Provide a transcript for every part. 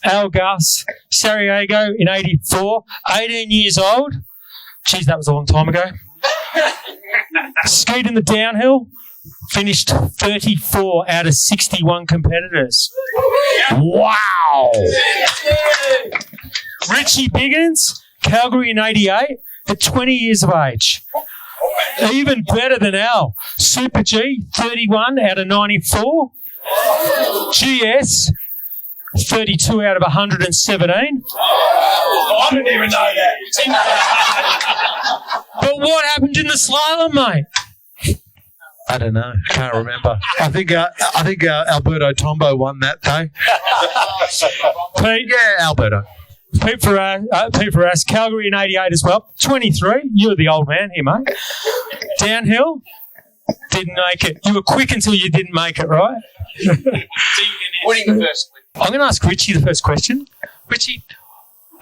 Guss, Sarajevo in 84, 18 years old. Geez, that was a long time ago. Skied in the downhill, finished 34 out of 61 competitors. Wow! Richie Biggins, Calgary in 88, at 20 years of age. Even better than Al. Super G, 31 out of 94. GS, 32 out of 117. I didn't even know that. But what happened in the slalom, mate? I don't know. Can't remember. I think Alberto Tombo won that day. Pete? Yeah, Alberto. Pete Forras, Calgary in 88 as well. 23. You were the old man here, mate. Downhill, didn't make it. You were quick until you didn't make it, right? Winning the first one. I'm going to ask Richie the first question. Richie,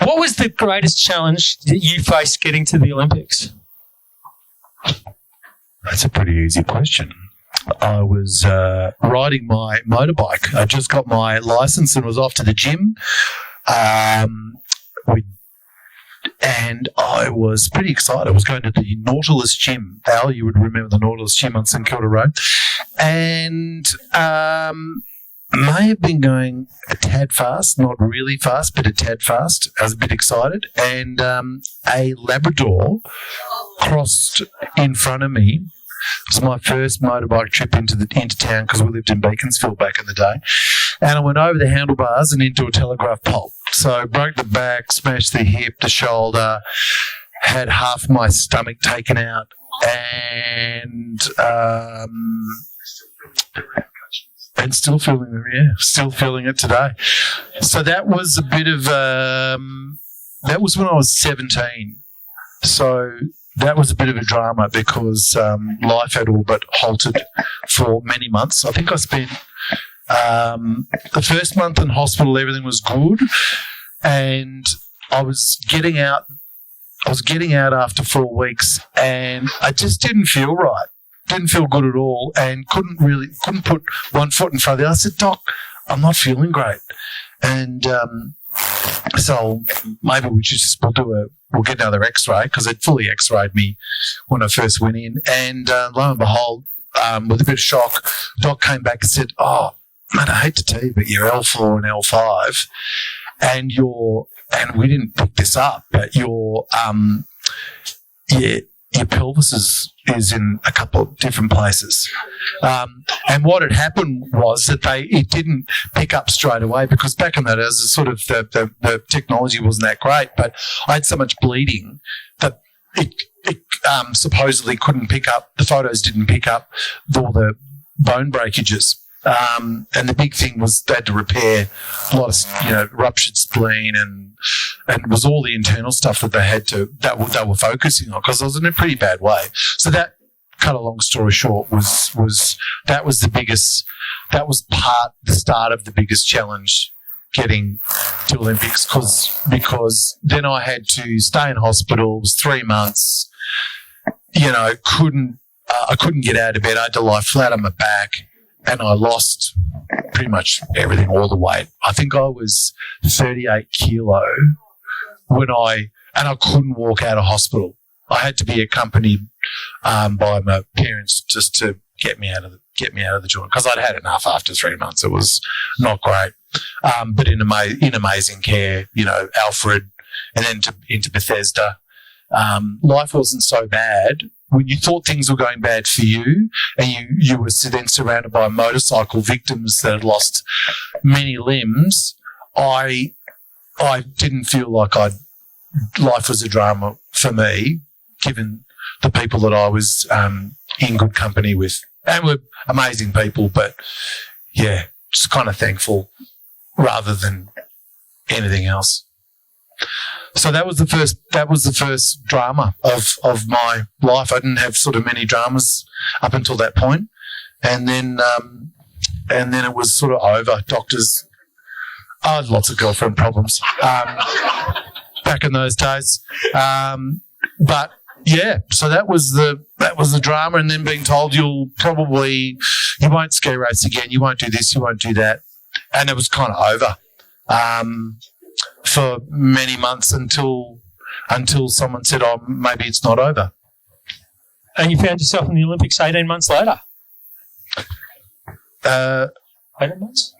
what was the greatest challenge that you faced getting to the Olympics? That's a pretty easy question. I was riding my motorbike. I just got my license and was off to the gym. And I was pretty excited. I was going to the Nautilus gym. Al, you would remember the Nautilus gym on St Kilda Road. And may have been going a tad fast, not really fast, but a tad fast. I was a bit excited. And a Labrador crossed in front of me. It was my first motorbike trip into town because we lived in Beaconsfield back in the day. And I went over the handlebars and into a telegraph pole. So broke the back, smashed the hip, the shoulder, had half my stomach taken out, and still feeling them, still feeling it today. So that was a bit of that was when I was 17. So that was a bit of a drama because life had all but halted for many months. I think I spent the first month in hospital, everything was good, and I was getting out after 4 weeks, and I just didn't feel right. Didn't feel good at all, and couldn't put one foot in front of the other. I said, "Doc, I'm not feeling great," and so maybe we'll get another X-ray because it fully X-rayed me when I first went in, and lo and behold, with a bit of shock, Doc came back and said, "Oh, man, I hate to tell you, but you're L4 and L5, and we didn't pick this up, but your pelvis is in a couple of different places." And what had happened was that it didn't pick up straight away because back in that days, the technology wasn't that great, but I had so much bleeding that it supposedly couldn't pick up, the photos didn't pick up all the bone breakages. And the big thing was they had to repair a lot of, ruptured spleen and it was all the internal stuff that they were focusing on because I was in a pretty bad way. So that, cut a long story short, was the start of the biggest challenge getting to Olympics because then I had to stay in hospital. It was 3 months. I couldn't get out of bed. I had to lie flat on my back. And I lost pretty much everything, all the weight. I think I was 38 kilo and I couldn't walk out of hospital. I had to be accompanied by my parents just to get me out of the joint because I'd had enough after 3 months. It was not great, but in amazing care. Alfred, and then into Bethesda. Life wasn't so bad. When you thought things were going bad for you and you were then surrounded by motorcycle victims that had lost many limbs, I didn't feel like life was a drama for me, given the people that I was in good company with. And were amazing people, but, yeah, just kind of thankful rather than anything else. So that was the first drama of my life. I didn't have sort of many dramas up until that point, and then it was sort of over. Doctors, I had lots of girlfriend problems back in those days, but yeah. So that was the drama, and then being told you won't ski race again, you won't do this, you won't do that, and it was kind of over. for many months until someone said, "Oh, maybe it's not over." And you found yourself in the Olympics 18 months later. 18 months?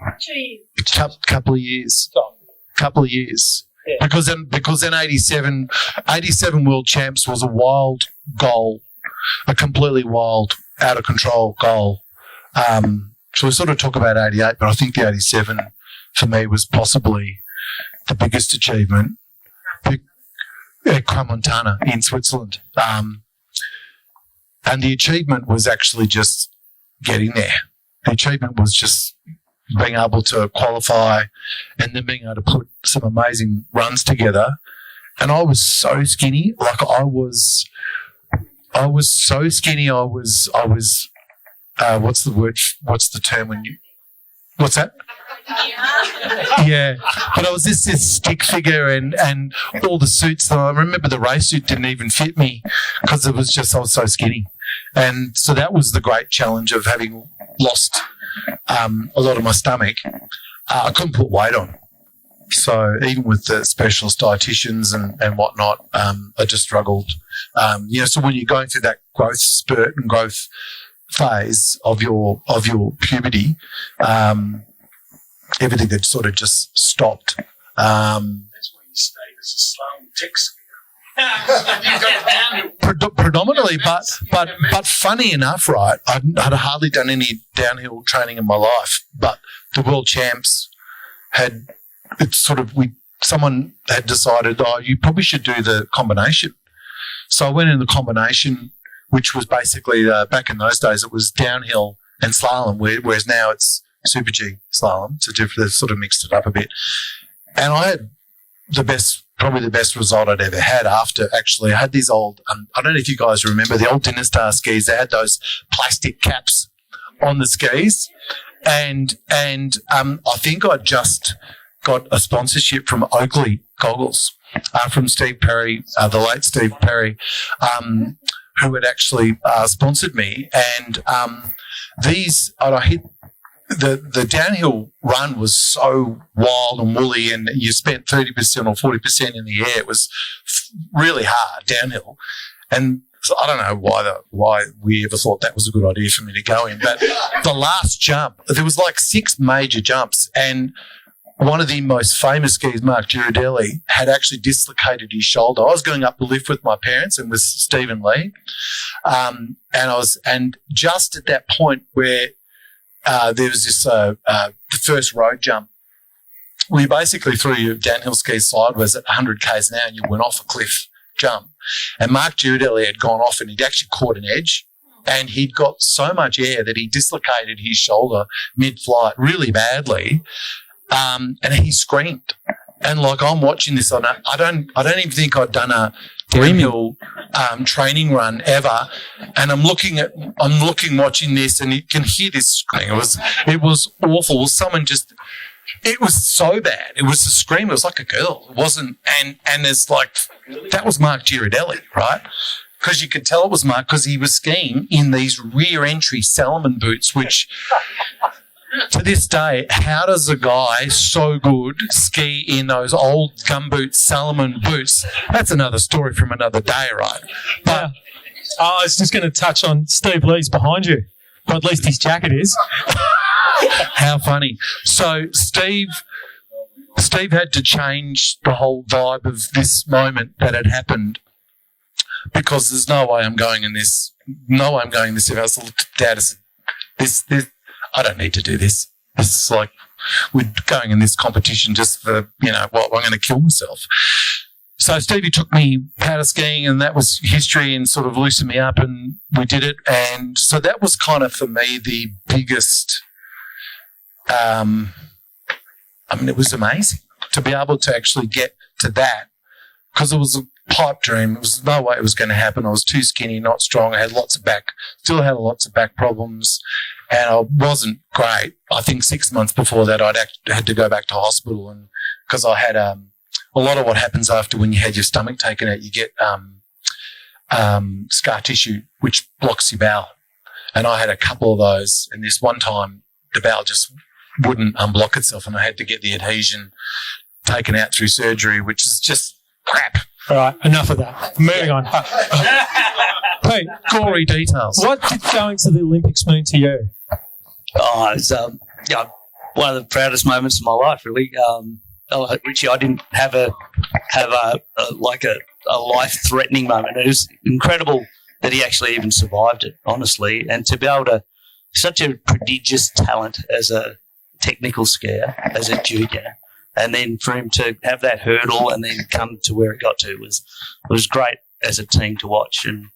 Couple of years. Yeah. Because then 87 World Champs was a wild goal, a completely wild, out of control goal. So we sort of talk about 88, but I think the 87 for me was possibly the biggest achievement at Crans-Montana in Switzerland. And the achievement was actually just getting there. The achievement was just being able to qualify and then being able to put some amazing runs together. And I was so skinny. Like I was so skinny. I was what's the word? What's the term when you, what's that? Yeah, but I was this stick figure and all the suits. I remember the race suit didn't even fit me because I was so skinny. And so that was the great challenge of having lost a lot of my stomach. I couldn't put weight on. So even with the specialist dietitians and whatnot, I just struggled. So when you're going through that growth spurt and growth phase of your puberty, everything had sort of just stopped. That's why you stayed as a slalom text. Predominantly, but funny enough, right? I'd hardly done any downhill training in my life, but the world champs someone had decided, oh, you probably should do the combination. So I went in the combination, which was basically back in those days it was downhill and slalom, whereas now it's Super G slalom. So they've sort of mixed it up a bit, and I had probably the best result I'd ever had after actually I had these old, I don't know if you guys remember the old Dinner Star skis. They had those plastic caps on the skis and I think I just got a sponsorship from Oakley goggles from Steve Perry, the late Steve Perry, who had actually sponsored me. And I hit the downhill run was so wild and woolly, and you spent 30% or 40% in the air. It was really hard downhill, and so I don't know why we ever thought that was a good idea for me to go in. But the last jump, there was like 6 major jumps, and one of the most famous skis, Mark Girardelli, had actually dislocated his shoulder. I was going up the lift with my parents and with Stephen Lee, and just at that point where there was this the first road jump. We basically threw your downhill skis sideways at 100 k's an hour and you went off a cliff jump. And Mark Girardelli had gone off and he'd actually caught an edge and he'd got so much air that he dislocated his shoulder mid-flight really badly, and he screamed. And like I'm watching this, I don't even think I'd done a downhill training run ever, and I'm watching this, and you can hear this scream. It was awful. It was so bad. It was a scream. It was like a girl. It wasn't, and there's like that was Mark Girardelli, right? Because you could tell it was Mark because he was skiing in these rear entry Salomon boots, which. To this day, how does a guy so good ski in those old gumboot Salomon boots? That's another story from another day, right? But I was just going to touch on Steve Lee's behind you. Or at least his jacket is. How funny. So Steve had to change the whole vibe of this moment that had happened because there's no way I'm going in this. No way I'm going this. If I was Dad, I said, this I don't need to do this. This is like we're going in this competition just for, I'm going to kill myself. So Stevie took me powder skiing and that was history and sort of loosened me up and we did it. And so that was kind of for me the biggest, it was amazing to be able to actually get to that because it was a pipe dream. There was no way it was going to happen. I was too skinny, not strong. I had lots of back problems. And I wasn't great. I think 6 months before that, I'd had to go back to hospital, and because I had a lot of what happens after when you had your stomach taken out, you get scar tissue which blocks your bowel, and I had a couple of those. And this one time, the bowel just wouldn't unblock itself, and I had to get the adhesion taken out through surgery, which is just crap. All right, enough of that. Moving on. Pete, Gory details. what did going to the Olympics mean to you? Oh, it's one of the proudest moments of my life, really. Richie, I didn't have a life-threatening moment. It was incredible that he actually even survived it, honestly, and to be able to such a prodigious talent as a technical skier, as a junior, and then for him to have that hurdle and then come to where it got to was great as a team to watch. And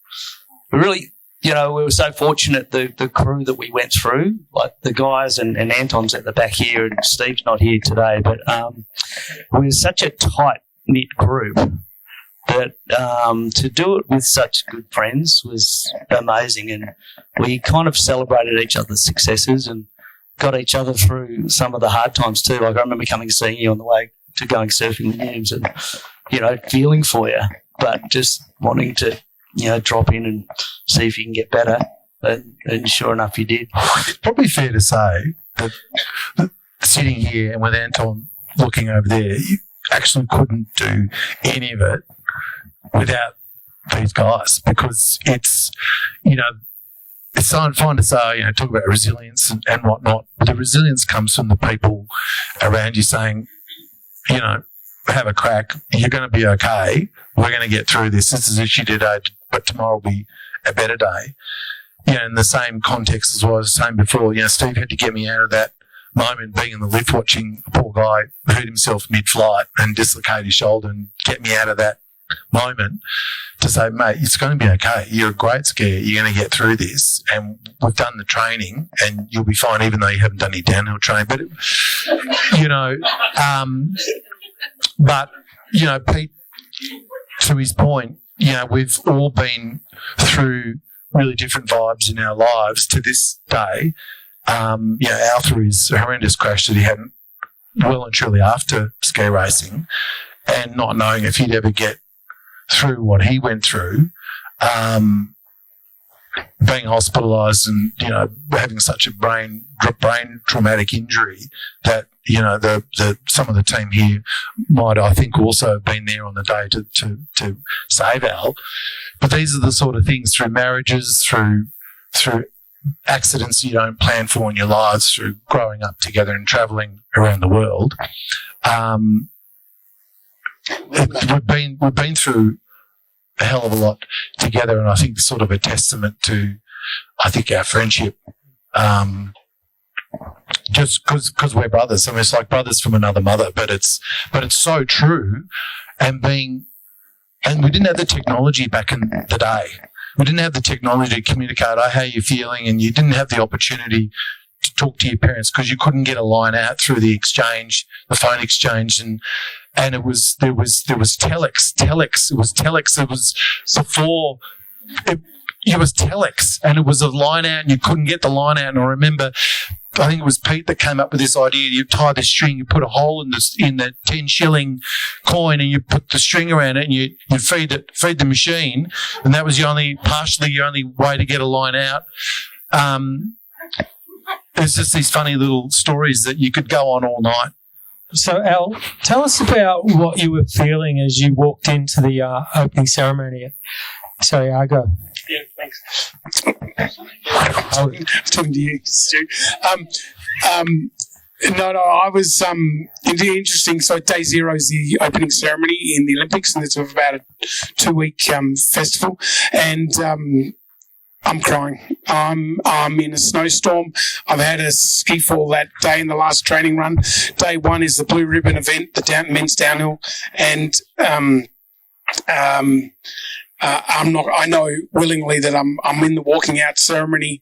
we really, we were so fortunate, the crew that we went through, like the guys and Anton's at the back here and Steve's not here today, but we're such a tight-knit group that to do it with such good friends was amazing, and we kind of celebrated each other's successes and got each other through some of the hard times too. Like I remember coming and seeing you on the way to going surfing the Newms and, feeling for you, but just wanting to, drop in and see if you can get better. And sure enough, you did. It's probably fair to say that sitting here and with Anton looking over there, you actually couldn't do any of it without these guys, because it's, it's so fine to say, talk about resilience and whatnot, but the resilience comes from the people around you saying, have a crack, you're going to be okay, we're going to get through this. This is a shitty day, but tomorrow will be a better day. In the same context as I was saying before, Steve had to get me out of that moment being in the lift watching a poor guy hurt himself mid-flight and dislocate his shoulder and get me out of that moment to say, mate, it's going to be okay. You're a great skier. You're going to get through this. And we've done the training and you'll be fine, even though you haven't done any downhill training. But, Pete, to his point, we've all been through really different vibes in our lives to this day. Al through his horrendous crash that he had well and truly after ski racing, and not knowing if he'd ever get through what he went through, being hospitalised and, having such a brain traumatic injury that, some of the team here might, I think, also have been there on the day to save Al. But these are the sort of things through marriages, through accidents you don't plan for in your lives, through growing up together and travelling around the world. We've been through a hell of a lot together, and I think it's sort of a testament to, our friendship. Just because we're brothers. I mean, it's like brothers from another mother, but it's so true. And we didn't have the technology back in the day. We didn't have the technology to communicate, how you're feeling, and you didn't have the opportunity to talk to your parents because you couldn't get a line out through the exchange, the phone exchange, and there was telex. It was telex. It was before. It was telex, and it was a line out, and you couldn't get the line out. And I remember, I think it was Pete that came up with this idea. You tie the string, you put a hole in the 10 shilling coin, and you put the string around it, and you feed the machine, and that was partially your only way to get a line out. There's just these funny little stories that you could go on all night. So, Al, tell us about what you were feeling as you walked into the opening ceremony at Santiago. Yeah, thanks. I was talking to you, Stu. I was interesting. So day 0 is the opening ceremony in the Olympics, and it's about a 2-week festival, and I'm crying. I'm in a snowstorm. I've had a ski fall that day in the last training run. Day 1 is the blue ribbon event, the men's downhill, and I know willingly that I'm in the walking out ceremony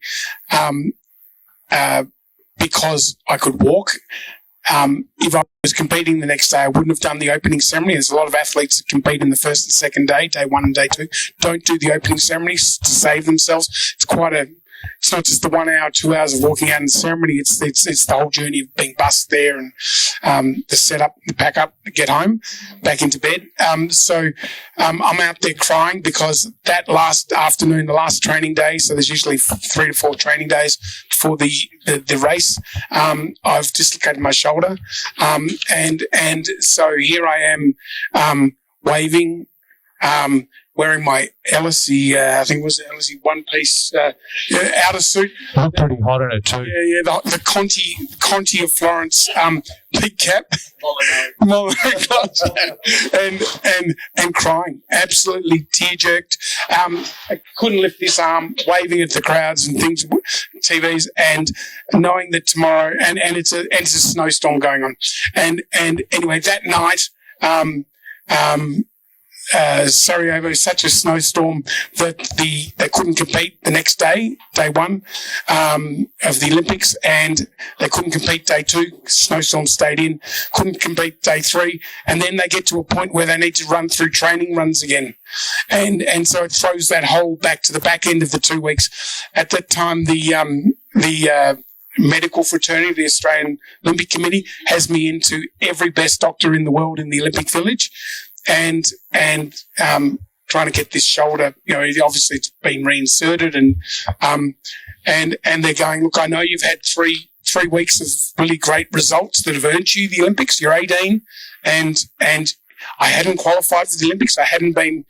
because I could walk. If I was competing the next day, I wouldn't have done the opening ceremony. There's a lot of athletes that compete in the first and second day 1 and day 2, don't do the opening ceremonies to save themselves. It's not just the 1 hour, 2 hours of walking out in the ceremony. It's the whole journey of being bussed there and the setup, the pack up, get home, back into bed. So I'm out there crying because that last afternoon, the last training day, so there's usually 3 to 4 training days before the race, I've dislocated my shoulder, and so here I am waving, wearing my LSE, I think it was LSE one-piece outer suit. Looked pretty hot in it too. Yeah, the Conti of Florence big cap, and crying, absolutely tear-jerked. I couldn't lift this arm, waving at the crowds and things, TVs, and knowing that tomorrow, and it's a snowstorm going on, and anyway that night. Sarajevo, such a snowstorm that they couldn't compete the next day, day one of the Olympics, and they couldn't compete day two. Snowstorm stayed in, couldn't compete day three, and then they get to a point where they need to run through training runs again, and so it throws that whole back to the back end of the 2 weeks. At that time, the medical fraternity, the Australian Olympic Committee, has me into every best doctor in the world in the Olympic Village. And trying to get this shoulder, obviously it's been reinserted, and they're going, look, I know you've had three weeks of really great results that have earned you the Olympics. You're 18, and I hadn't qualified for the Olympics. I hadn't been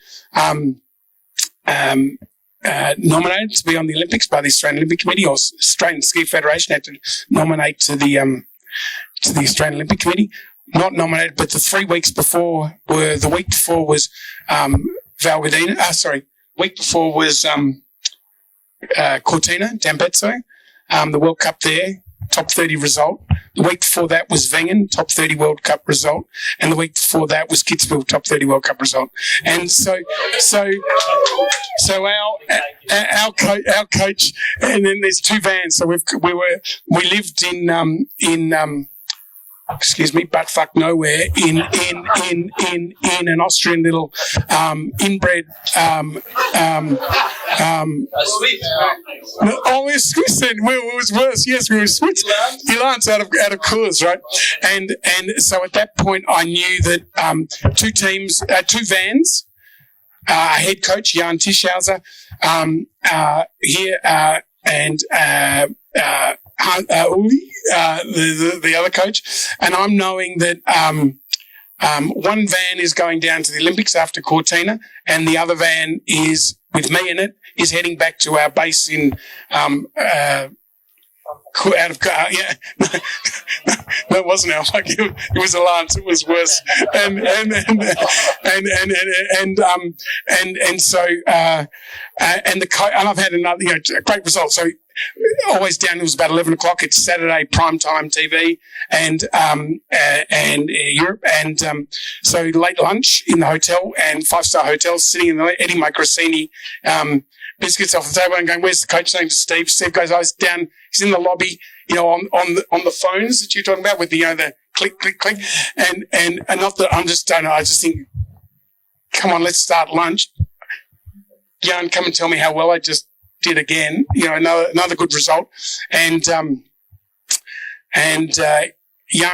nominated to be on the Olympics by the Australian Olympic Committee, or Australian Ski Federation had to nominate to the Australian Olympic Committee. Not nominated, but the 3 weeks before the week before was week before was Cortina d'Ampezzo, the World Cup there, top 30 result. The week before that was Wengen, top 30 World Cup result, and the week before that was Kitzbühel, top 30 World Cup result. And so our coach, and then there's two vans. So we lived in buttfuck nowhere in an Austrian little inbred we're Swiss then. It was worse. Yes, we were Swiss. Ilan's out of Coors, right? And so at that point I knew that two vans, head coach Jan Tischhauser here and Uli, the other coach, and I'm knowing that one van is going down to the Olympics after Cortina, and the other van is with me in it is heading back to our base in out of yeah. No, it wasn't our luck. It was a Lance. It was worse. And so and the and I've had another a great result. So always down. It was about 11 o'clock. It's Saturday primetime TV and Europe. And so late lunch in the hotel and 5-star hotels, sitting in the eating my Grassini biscuits off the table and going, "Where's the coach?" Saying to Steve. Steve goes, "I was down." He's in the lobby, on the phones that you're talking about with the the click click click, and not that I'm just don't know. I just think, come on, let's start lunch. Jan, come and tell me how well I just did again. Another good result, and Jan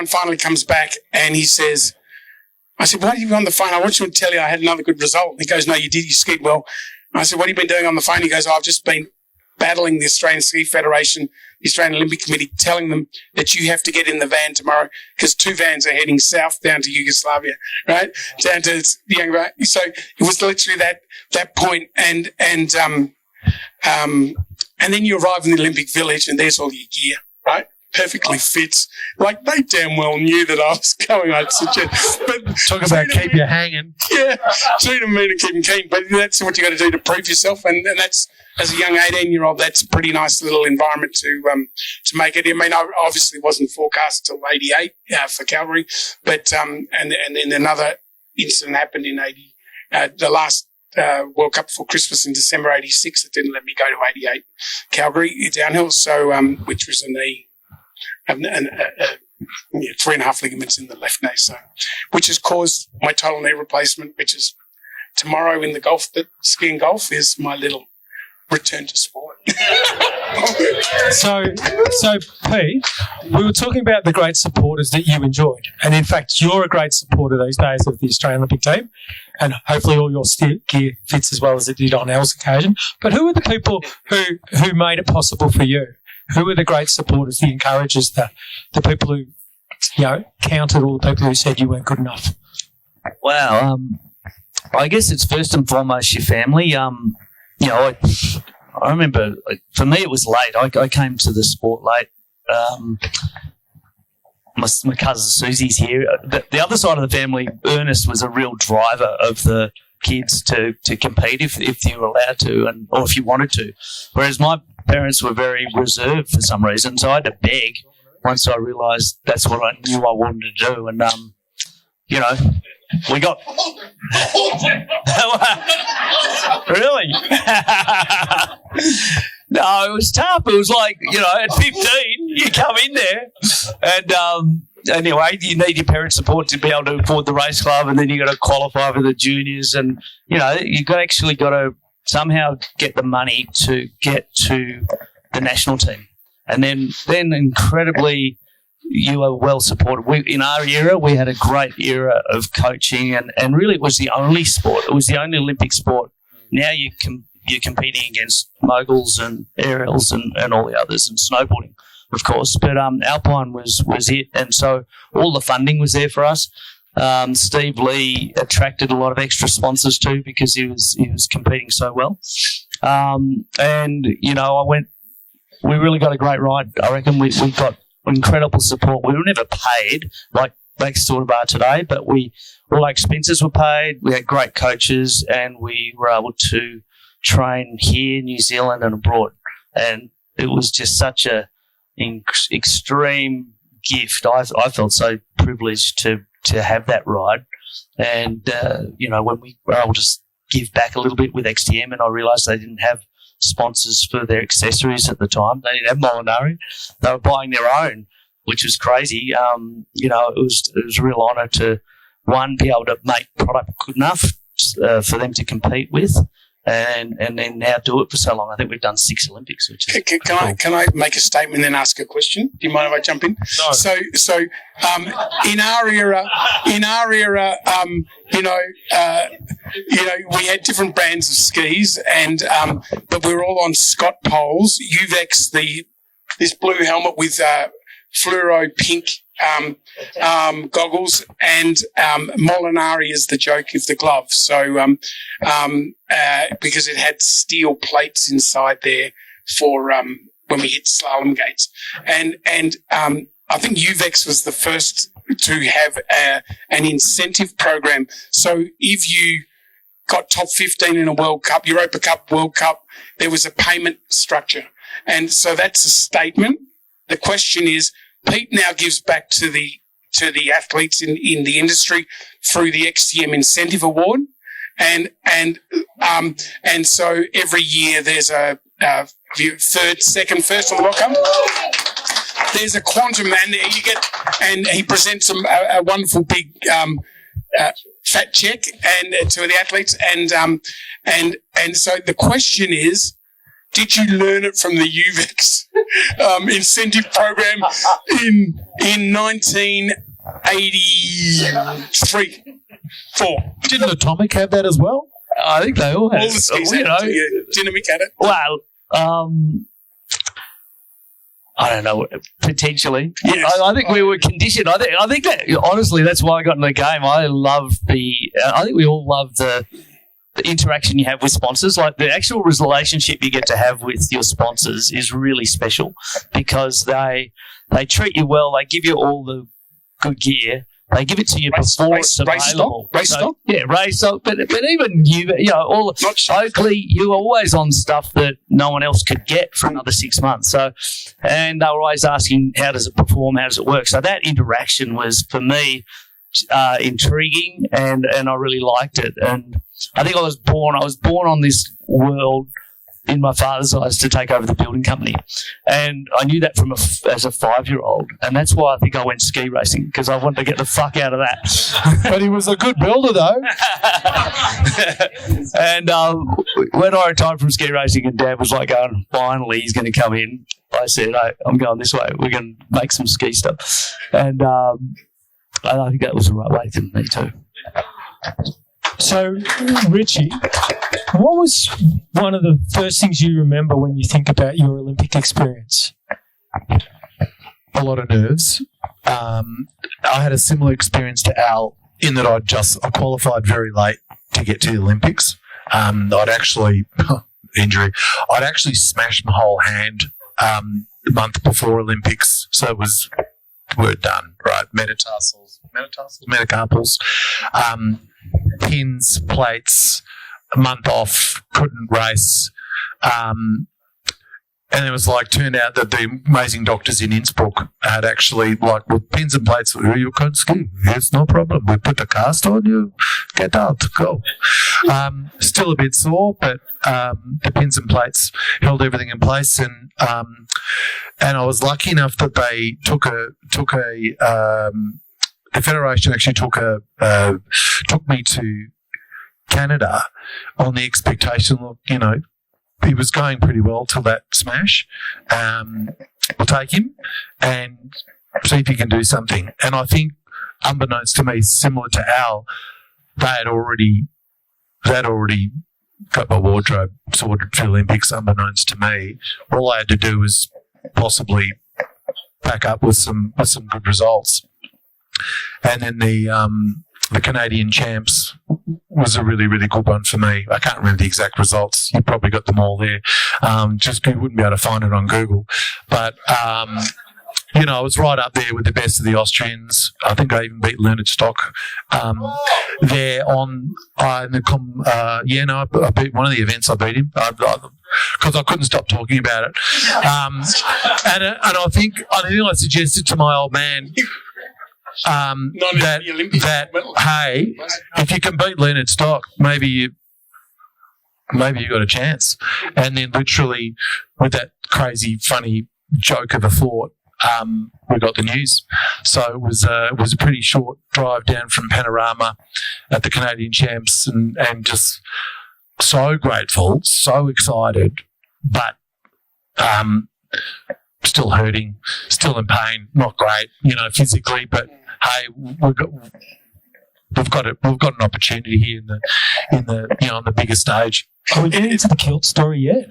finally comes back and he says, I said, "Why are you on the phone? I want you to tell you I had another good result." He goes, "No, you did. You skied well." I said, "What have you been doing on the phone?" He goes, "I've just been battling the Australian Ski Federation, the Australian Olympic Committee, telling them that you have to get in the van tomorrow because 2 vans are heading south down to Yugoslavia, right? Down to the young man." So it was literally that point. And then you arrive in the Olympic Village and there's all your gear, right? Perfectly fits. Like they damn well knew that I was going. I'd suggest, but talk about keep you hanging. Yeah, treat them mean and keep them keen. But that's what you got to do to prove yourself, and that's as a young 18-year-old. That's a pretty nice little environment to make it. I mean, I obviously wasn't forecast till '88 for Calgary, but and then another incident happened in the last World Cup before Christmas in December '86 that didn't let me go to '88 Calgary downhill. So which was a knee. 3.5 ligaments in the left knee, so which has caused my total knee replacement, which is tomorrow in the skiing golf is my little return to sport. So Pete, we were talking about the great supporters that you enjoyed, and in fact, you're a great supporter these days of the Australian Olympic team, and hopefully all your gear fits as well as it did on Elle's occasion. But who are the people who made it possible for you? Who were the great supporters, the encouragers, the people who, counted all the people who said you weren't good enough? Wow. I guess it's first and foremost your family. I remember, for me, it was late. I came to the sport late. My cousin Susie's here. The other side of the family, Ernest, was a real driver of the kids to compete if you were allowed to or if you wanted to. Whereas my parents were very reserved for some reason, so I had to beg once I realised that's what I knew I wanted to do. And, we got... Really? No, it was tough. It was like, at 15, you come in there and anyway, you need your parents' support to be able to afford the race club, and then you got to qualify for the juniors, and, you actually got to somehow get the money to get to the national team. And then incredibly, you were well supported. In our era, we had a great era of coaching, and really it was the only sport. It was the only Olympic sport. Now you're competing against moguls and aerials and all the others, and snowboarding, of course. But Alpine was it, and so all the funding was there for us. Steve Lee attracted a lot of extra sponsors too because he was competing so well. We really got a great ride. I reckon we got incredible support. We were never paid like sort of are today, but all our expenses were paid. We had great coaches, and we were able to train here, New Zealand, and abroad. And it was just such a extreme gift. I felt so privileged to have that ride. And when we were able to give back a little bit with XTM, and I realised they didn't have sponsors for their accessories at the time. They didn't have Molinari. They were buying their own, which was crazy. It was a real honour to, one, be able to make product good enough for them to compete with, and then now do it for so long. I think we've done 6 Olympics, which is Can I make a statement and then ask a question? Do you mind if I jump in? No. So in our era, we had different brands of skis, and but we were all on Scott poles. Uvex, this blue helmet with fluoro pink goggles, and Molinari is the joke of the glove. So because it had steel plates inside there for when we hit slalom gates, and I think Uvex was the first to have an incentive program. So if you got top 15 in a World Cup, Europa Cup, World Cup, there was a payment structure, and so that's a statement. The question is, Pete now gives back to the athletes in the industry through the XTM Incentive Award, and so every year there's a third, second, first on the rock up. There's a quantum, and he presents a wonderful big fat check to the athletes, and so the question is, did you learn it from the UVEX incentive program in 1983, 4? Didn't Atomic have that as well? I think they all had All the skis had it. Dynamic had it. Well, I don't know, potentially. Yes. I think we were conditioned. I think that, honestly, that's why I got in the game. I think we all love the interaction you have with sponsors. Like, the actual relationship you get to have with your sponsors is really special because they treat you well. They give you all the good gear. They give it to you before it's available. Race stock? Yeah, race stock. But even Oakley, you were always on stuff that no one else could get for another 6 months. So, and they were always asking, how does it perform? How does it work? So that interaction was, for me, intriguing, and I really liked it. And I think I was born on this world in my father's eyes to take over the building company, and I knew that as a 5-year-old, and that's why I think I went ski racing, because I wanted to get the fuck out of that. But he was a good builder, though. And when I retired from ski racing, and Dad was like, finally he's going to come in, I said, I'm going this way. We're going to make some ski stuff, and I think that was the right way for me too. So, Richie, what was one of the first things you remember when you think about your Olympic experience? a lot of nerves. I had a similar experience to Al in that I qualified very late to get to the Olympics. I'd actually smashed my whole hand the month before Olympics, so we're done, right? Metacarpals, pins, plates, a month off, couldn't race. And it was turned out that the amazing doctors in Innsbruck had actually, with pins and plates, you can't ski. It's no problem. We put the cast on you, get out, go. Still a bit sore, but the pins and plates held everything in place. And I was lucky enough that they the federation actually took me to Canada on the expectation, he was going pretty well till that smash. We'll take him and see if he can do something. And I think, unbeknownst to me, similar to Al, they'd already got my wardrobe sorted for the Olympics, unbeknownst to me. All I had to do was possibly back up with some good results. And then the Canadian champs was a really, really good one for me. I can't remember the exact results. You probably got them all there. Just you wouldn't be able to find it on Google. But, I was right up there with the best of the Austrians. I think I even beat Leonard Stock there I beat one of the events. I beat him because I couldn't stop talking about it. And I think I suggested to my old man hey, if you can beat Leonard Stock, maybe you got a chance. And then literally with that crazy funny joke of a thought, we got the news. So it was a pretty short drive down from Panorama at the Canadian champs and just so grateful, so excited, but still hurting, still in pain, not great, physically, but hey, we've got an opportunity here on the bigger stage. Are we getting into the kilt story yet?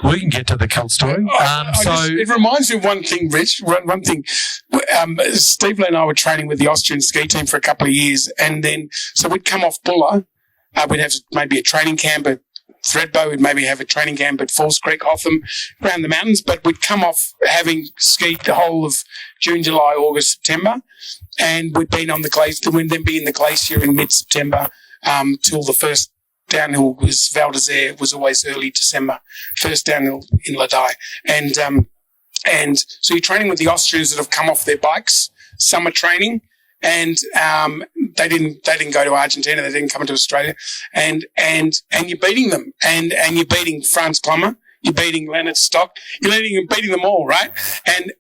We can get to the kilt story. It reminds me of one thing, Rich. One thing. Steve and I were training with the Austrian ski team for a couple of years, and then so we'd come off Buller. We'd have maybe a training camp at Thredbo. We'd maybe have a training camp at Falls Creek, Hotham, around the mountains. But we'd come off having skied the whole of June, July, August, September, and we'd been on the glacier. We'd then be in the glacier in mid-September till the first downhill was Val d'Isère, was always early December, first downhill in Ladai. And so you're training with the Austrians that have come off their bikes, summer training, and they didn't go to Argentina, they didn't come to Australia, and you're beating them, and you're beating Franz Klammer, you're beating Leonard Stock, you're beating them all, right? And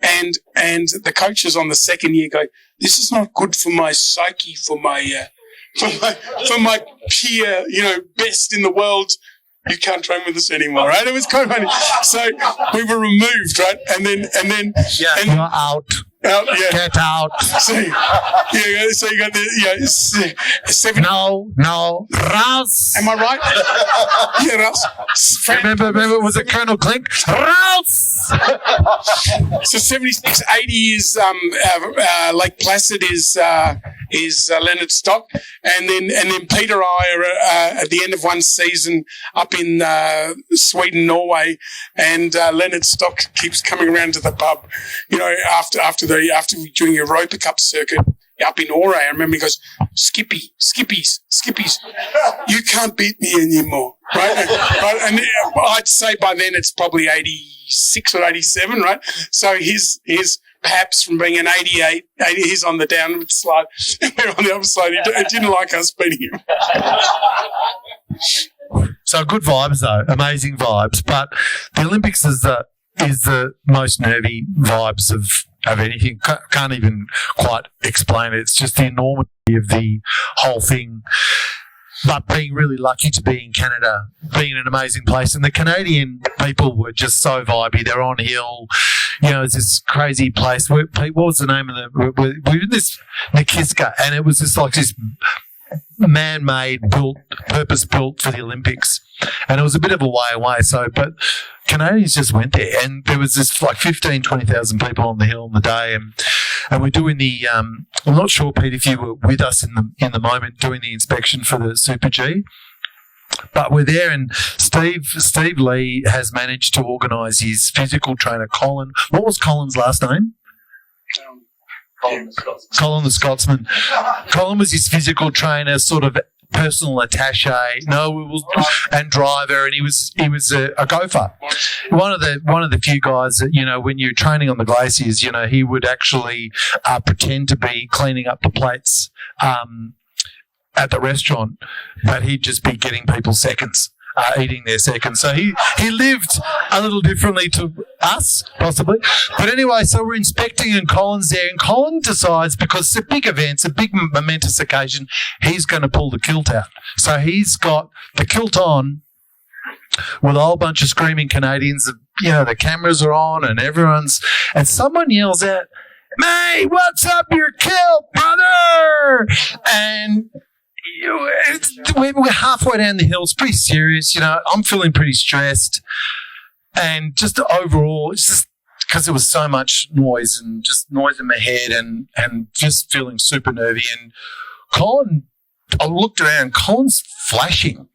the coaches on the second year go, this is not good for my psyche, for my peer, best in the world. You can't train with us anymore, right? It was kind of funny. So we were removed, right? And then you're out. Get out. So you got the 7. No, Raus. Am I right? Yeah, Raus. Remember, was it Colonel Klink? Raus. So 76, 80 is Lake Placid is Leonard Stock, and then Peter and I are at the end of one season up in Sweden, Norway, and Leonard Stock keeps coming around to the pub, after doing a Europa Cup circuit up in Ore. I remember he goes, Skippies, you can't beat me anymore, right? And I'd say by then it's probably 86 or 87, right? So his perhaps from being an 88, he's on the downward slide, and we're on the upper slide. He didn't like us beating him. So good vibes though, amazing vibes. But the Olympics is the most nervy vibes of anything. Can't even quite explain it. It's just the enormity of the whole thing. But being really lucky to be in Canada, being in an amazing place. And the Canadian people were just so vibey. They're on hill. It's this crazy place. What was the name of we were in this Nikiska, and it was just like this man-made, purpose-built for the Olympics. And it was a bit of a way away. So, but Canadians just went there, and there was this like 15,000, 20,000 people on the hill on the day, and we're doing the. I'm not sure, Pete, if you were with us in the moment doing the inspection for the Super G, but we're there, and Steve Lee has managed to organise his physical trainer, Colin. What was Colin's last name? Colin the Scotsman. Colin was his physical trainer, sort of personal attaché, and driver, and he was a gopher. One of the few guys that, you know, when you're training on the glaciers, you know, he would actually pretend to be cleaning up the plates at the restaurant, but he'd just be getting people seconds. Eating their seconds. So he lived a little differently to us, possibly. But anyway, so we're inspecting and Colin's there, and Colin decides, because it's a big event, it's a big momentous occasion, he's going to pull the kilt out. So he's got the kilt on with a whole bunch of screaming Canadians. You know, the cameras are on and and someone yells out, "Mate, what's up your kilt, brother?" And we're halfway down the hill. It's pretty serious, you know. I'm feeling pretty stressed, and just overall, it's just because there was so much noise and just noise in my head, and just feeling super nervy. And Colin, I looked around. Colin's flashing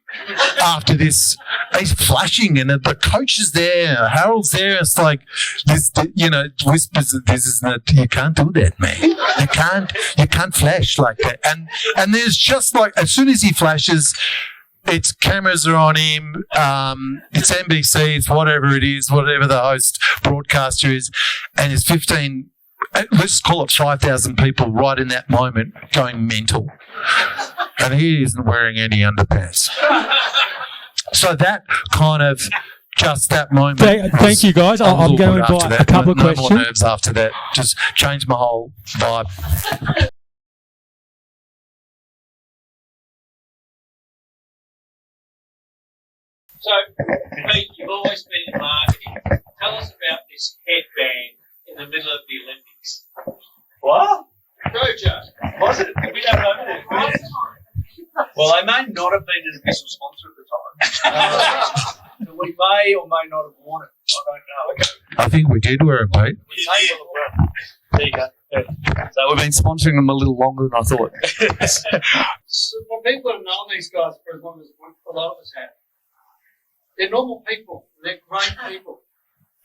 after this. He's flashing, and the coach is there. Harold's there. It's like this, you know, whispers that this is not. You can't do that, man. You can't flash like that. And there's just like, as soon as he flashes, it's cameras are on him. It's NBC. It's whatever it is, whatever the host broadcaster is, and it's 15. Let's call it 5,000 people right in that moment going mental, and he isn't wearing any underpants. So that kind of, just that moment. Thank you, guys. I'm going to invite a couple of questions. No more nerves after that. Just changed my whole vibe. So, Pete, you've always been in marketing. Tell us about this headband in the middle of the Olympics. What? Jojo. Was it? We don't know. Well, they may not have been an official sponsor at the time. So we may or may not have worn it. I don't know. I think we did wear it, Pete. We may well have worn it. There you go. Yeah. So we've been sponsoring them a little longer than I thought. So for people who have known these guys for as long as a lot of us have, they're normal people. They're great people.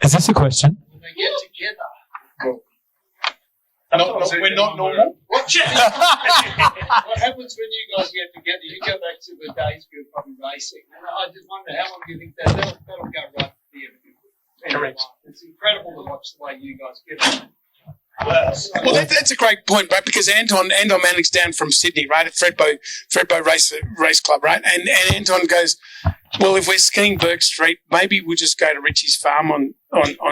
Is this a question? When they get together. We're not normal. What happens when you guys get together? You go back to the days we were probably racing. And I just wonder, how long do you think that'll go right to the end? Correct. It's incredible to watch the way you guys get on. Well, that's a great point, right? Because Anton Manning's down from Sydney, right, at Fredbo Race Club, right? And Anton goes, well, if we're skiing Burke Street, maybe we'll just go to Richie's farm on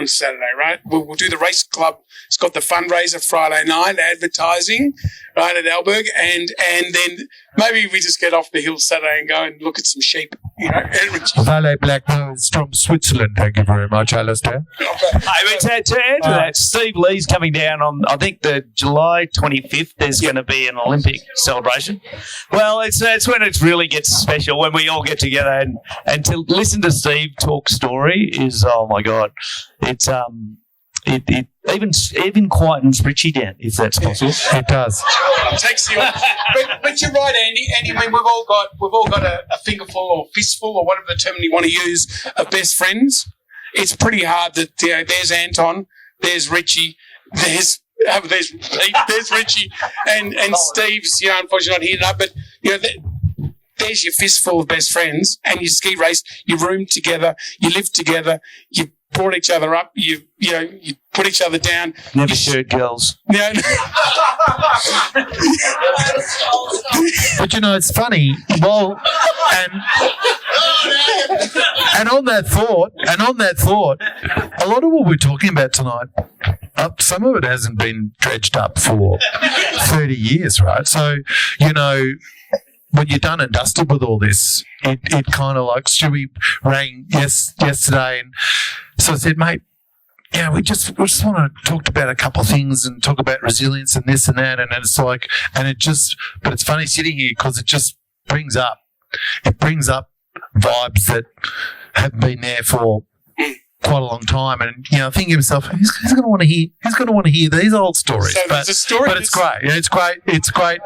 Saturday, right? We'll do the race club. It's got the fundraiser Friday night, advertising, right, at Alberg, and then maybe we just get off the hill Saturday and go and look at some sheep, you know, at Richie's. Valet Black Nose from Switzerland. Thank you very much, Alistair. Hey, to add to that, Steve Lee's coming down on, I think, the July 25th. There's going to be an Olympic celebration. Well, it's when it really gets special, when we all get together and to listen to Steve talk story is, oh my God, it's it even quietens Richie down, if that's possible. It does. It takes you on. But you're right, Andy. I mean, we've all got a fingerful or fistful or whatever the term you want to use of best friends. It's pretty hard that, you know, there's Anton, there's Richie, there's Richie, and Steve's, you know, unfortunately not here tonight, but, you know, there's your fistful of best friends, and you ski race, you room together, you live together, you brought each other up, you put each other down. Never shared girls. No. But, you know, it's funny. Well, and on that thought, a lot of what we're talking about tonight, some of it hasn't been dredged up for 30 years, right? So, you know, when you're done and dusted with all this, it kind of like, Stewie rang yesterday, and so I said, mate, yeah, we just want to talk about a couple of things and talk about resilience and this and that, and it's like, but it's funny sitting here because it just brings up vibes that have been there for quite a long time, and thinking to myself, who's going to want to hear these old stories? So there's a story, but it's great. Yeah, it's great. But it's great.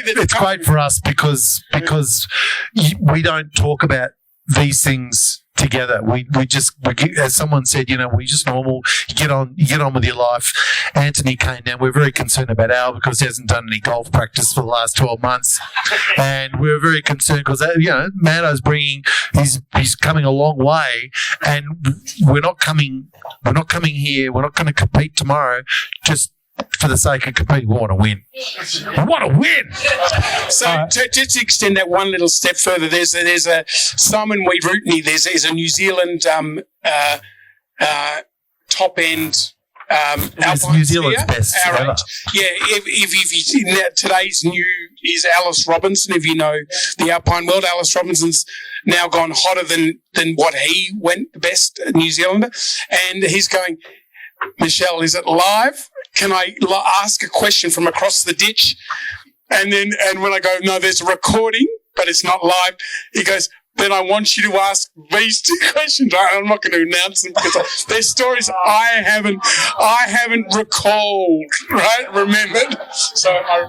It's great for us because we don't talk about these things together. We as someone said, we're just normal. You get on with your life. Anthony came down. We're very concerned about Al because he hasn't done any golf practice for the last 12 months, and we're very concerned because Matto's he's coming a long way, and we're not coming here. We're not going to compete tomorrow just for the sake of competing. We want to win. We want to win. So just to extend that one little step further, there's a Simon Weed Rootney. There's a New Zealand top end. New Zealand's best ever. Yeah, if you, today's new is Alice Robinson. If you know the Alpine world, Alice Robinson's now gone hotter than what he went, the best New Zealander, and he's going, Michelle, is it live? Can I ask a question from across the ditch? And when I go, no, there's a recording, but it's not live. He goes, then I want you to ask these 2 questions. I'm not going to announce them because they're stories I haven't recalled, right? Remembered. So I